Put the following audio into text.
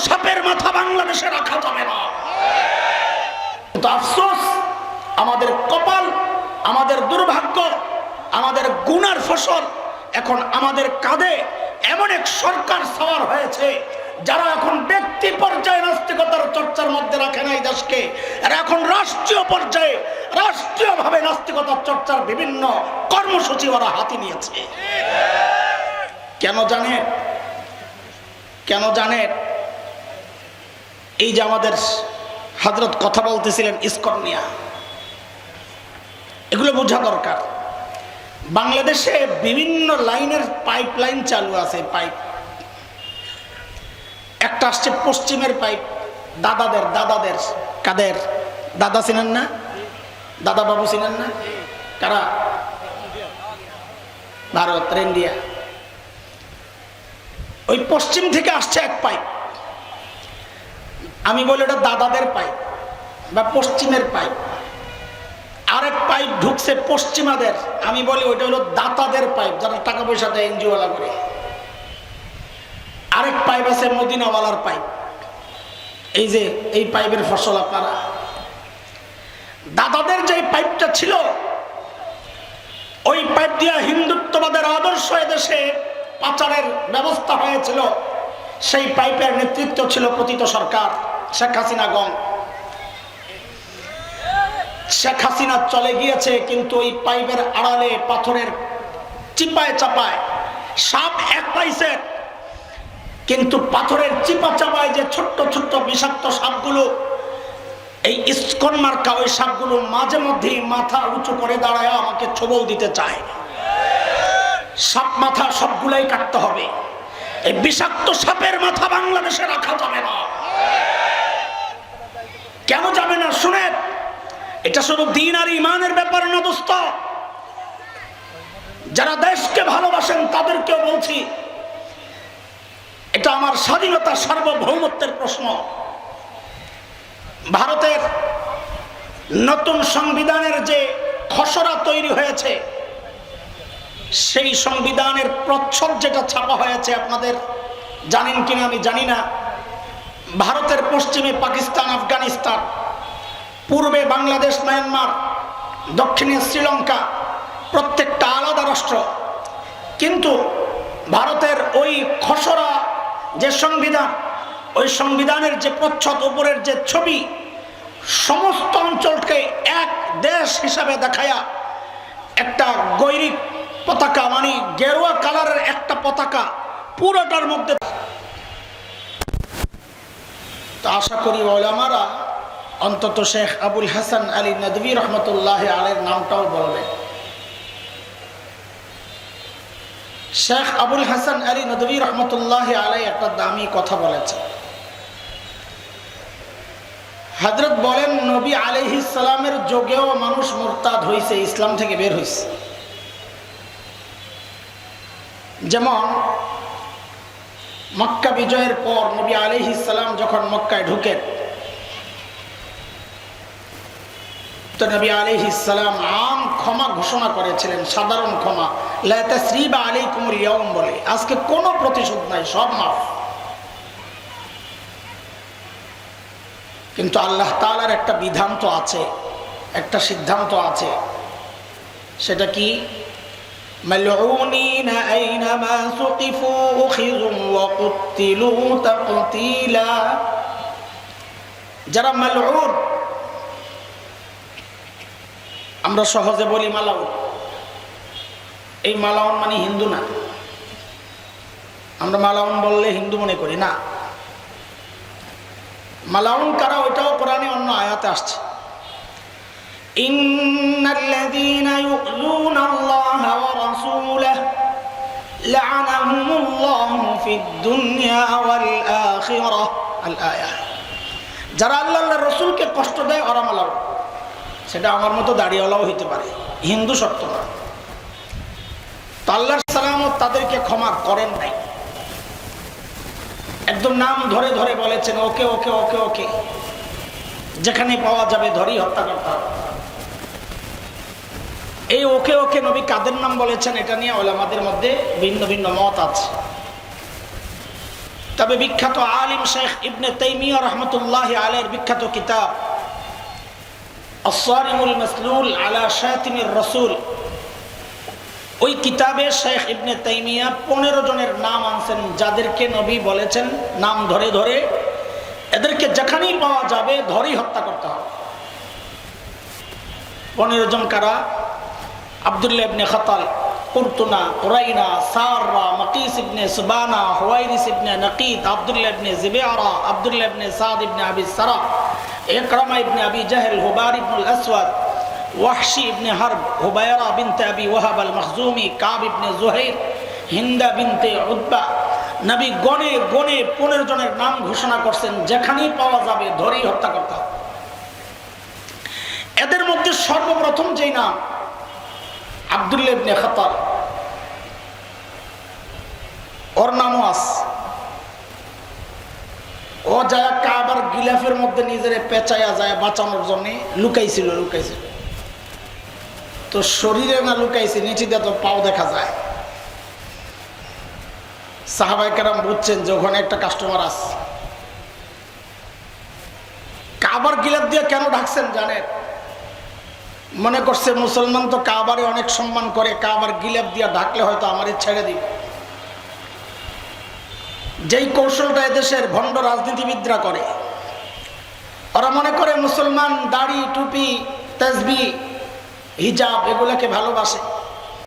সাপের মাথা বাংলাদেশে রাখা যাবে না। কিন্তু আফসোস, আমাদের কপাল, আমাদের দুর্ভাগ্য, আমাদের গুনার ফসল এখন আমাদের কাঁধে এমন এক সরকার সওয়ার হয়েছে যারা এখন ব্যক্তি পর্যায়ে নাস্তিকতার চর্চার মধ্যে রাখে নাই দেশকে, আর এখন রাষ্ট্রীয় পর্যায়ে রাষ্ট্রীয়ভাবে নাস্তিকতার চর্চার বিভিন্ন কর্মসূচি ওরা হাতে নিয়েছে। কেন জানেন? কেন জানেন? এই যে আমাদের হযরত কথা বলতেছিলেন ইসকন নিয়া, এগুলো বোঝা দরকার। বাংলাদেশে বিভিন্ন লাইনের পাইপলাইন চালু আছে। পাইপ একটা আসছে পশ্চিমের পাইপ, দাদাদের কাদের দাদা চিনেন না? দাদা বাবু চিনেন না? কারা? ভারত, ইন্ডিয়া। ওই পশ্চিম থেকে আসছে এক পাইপ, আমি বলি এটা দাদাদের পাইপ বা পশ্চিমের পাইপ। আরেক পাইপ ঢুকছে পশ্চিমাদের, আমি বলি ওইটা হলো দাতাদের পাইপ, যারা টাকা পয়সা দেয় এনজিওওয়ালা করে। আরেক পাইপ আছে মদিনাওয়ালার পাইপ। এই যে এই পাইপের ফসল আপনারা। দাদাদের যে পাইপটা ছিল, ওই পাইপ দিয়ে হিন্দুত্ববাদের আদর্শ এদেশে পাচারের ব্যবস্থা হয়েছিল। সেই পাইপের নেতৃত্ব ছিল পতিত সরকার শেখ হাসিনা গং। শেখ হাসিনা চলে গিয়েছে, কিন্তু ওই পাইপের আড়ালে পাথরের চিপায় চাপায় সাপ এক পাইছে, কিন্তু পাথরের চিপা চাপায় যে ছোট্ট ছোট্ট বিষাক্ত সাপগুলো, এই ইসকন মার্কা ওই সাপগুলো মাঝে মধ্যেই মাথা উঁচু করে দাঁড়ায় আমাকে ছবল দিতে চায়। সাপ মাথা সবগুলাই কাটতে হবে। এই বিষাক্ত সাপের মাথা বাংলাদেশে রাখা যাবে না। কেন যাবে না শুনেন, এটা শুধু দ্বীন আর ঈমানের ব্যাপার না দোস্ত। যারা দেশকে ভালোবাসেন তাদেরকেও বলছি, এটা আমার স্বাধীনতা সার্বভৌমত্বের প্রশ্ন। ভারতের নতুন সংবিধানের যে খসড়া তৈরি হয়েছে, সেই সংবিধানের প্রচ্ছদ যেটা ছাপা হয়েছে, আপনাদের জানেন কিনা আমি জানি না। ভারতের পশ্চিমে পাকিস্তান, আফগানিস্তান, পূর্বে বাংলাদেশ, মায়ানমার, দক্ষিণে শ্রীলঙ্কা, প্রত্যেকটা আলাদা রাষ্ট্র। কিন্তু ভারতের ওই খসড়া যে সংবিধান, ওই সংবিধানের যে প্রচ্ছদ, উপরের যে ছবি, সমস্ত অঞ্চলকে এক দেশ হিসাবে দেখায়া একটা গৈরিক পতাকা, মানে গেরুয়া কালারের একটা পতাকা পুরোটার মধ্যে। তো আশা করি ওলামারা অন্তত শেখ আবুল হাসান আলী নদভী রহমতুল্লাহ আলাইহির নামটাও বলবে। শেখ আবুল হাসান আলী নদভী রহমতুল্লাহ আলাইহি একটা দামি কথা বলেছে। হযরত বলেন, নবী আলাইহিস সালামের যুগেও মানুষ মুরতাদ হয়েছে, ইসলাম থেকে বের হয়েছে। যেমন মক্কা বিজয়ের পর নবী আলাইহিস সালাম যখন মক্কায় ঢুকেন, তো নবী আলাইহিস সালাম আম ক্ষমা ঘোষণা করেছিলেন, সাধারণ ক্ষমা, লা তাসরিবা আলাইকুমুল ইয়াউম বলে, আজকে কোনো প্রতিশোধ নাই, সব মাফ। কিন্তু আল্লাহ তাআলার একটা বিধান তো আছে, একটা সিদ্ধান্ত আছে। সেটা কি? মালউনিনা আইনামা সুকিফু উখিযু ওয়া কুতিলু তাকতিলা। যারা মালউন, আমরা সহজে বলি মালাউন, এই মালাউন মানে হিন্দু না। আমরা মালাউন বললে হিন্দু মনে করি না। মালাউন কারা, ওইটাও কোরআনে অন্য আয়াতে আসছে। ইন্নাল্লাযীনা ইউযুনাল্লাহা ওয়া রাসূলাহু লা'আনাহুমুল্লাহু ফিদ দুনিয়া ওয়াল আখিরাহ। আল আয়াহ। যারা আল্লাহর রাসূলকে কষ্ট দেয় ওরা মালাউন। সেটা আমার মতো দাড়িওয়ালাও হইতে পারে, হিন্দু শর্ত না। তো আল্লাহর সালামত তাদেরকে ক্ষমা করেন নাই, একদম নাম ধরে ধরে বলেছেন ওকে ওকে ওকে ওকে, যেখানে পাওয়া যাবে ধরেই হত্যা করতে হবে। এই ওকে ওকে নবী কাদের নাম বলেছেন এটা নিয়ে উলামাদের মধ্যে ভিন্ন ভিন্ন মত আছে। তবে বিখ্যাত আলিম শেখ ইবনে তাইমিয়া রাহমাতুল্লাহি আলাইহির বিখ্যাত কিতাব আস-সারিমুল মাসলুল আলা শাতিমির রাসূল, ওই কিতাবে শেখ ইবনে তাইমিয়া 15 জনের নাম আনছেন যাদেরকে নবী বলেছেন নাম ধরে ধরে এদেরকে যেখানেই পাওয়া যাবে ধরেই হত্যা করতে হবে। 15 জন কারা? আব্দুল্লাহ ইবনে খাতাল, কুরতুনা, কুরাইনা, সাররা, মাকিস ইবনে সুবানা, হুয়াইরিস ইবনে নাকিদ, আব্দুল্লাহ ইবনে জিবিআরা, আব্দুল্লাহ ইবনে সাদ ইবনে আবি সারা, ইকরামা ইবনে আবি জাহল, হুবার ইবনুল আসওয়াদ, ওয়াহশি ইবনে হারব, হুবায়রা বিনতে আবি ওয়াহাব আল মখজুমি, কাব ইবনে জুহাইর, হিন্দা বিনতে উতবা। নবী গনে গনে 15 জনের নাম ঘোষণা করছেন যেখানেই পাওয়া যাবে ধরেই হত্যা করতে হবে। এদের মধ্যে সর্বপ্রথম যেই নাম আব্দুল্লাহ ইবনে খাতাল, ওর নামও আছে। ও যায় কাবার গিলাফের মধ্যে নিজের পেঁচাইয়া যায় বাঁচানোর জন্য লুকাইছিল। তো শরীরে না লুকাইছে, নিচে দিয়ে তো পাও দেখা যায়। সাহাবায়ে কেরাম বুঝছেন যে ওখানে একটা কাস্টমার আছে। কাবার গিলাফ দিয়ে কেন ঢাকছেন জানেন? মনে করছে মুসলমান তো কাবারে অনেক সম্মান করে, কাবার গিলাফ দিয়ে ঢাকলে হয়তো আমারে ছেড়ে দিবে। যেই কৌশলটা এদেশের ভণ্ড রাজনীতিবিদরা করে, ওরা মনে করে মুসলমান দাড়ি টুপি তাসবিহ হিজাব এগুলাকে ভালোবাসে।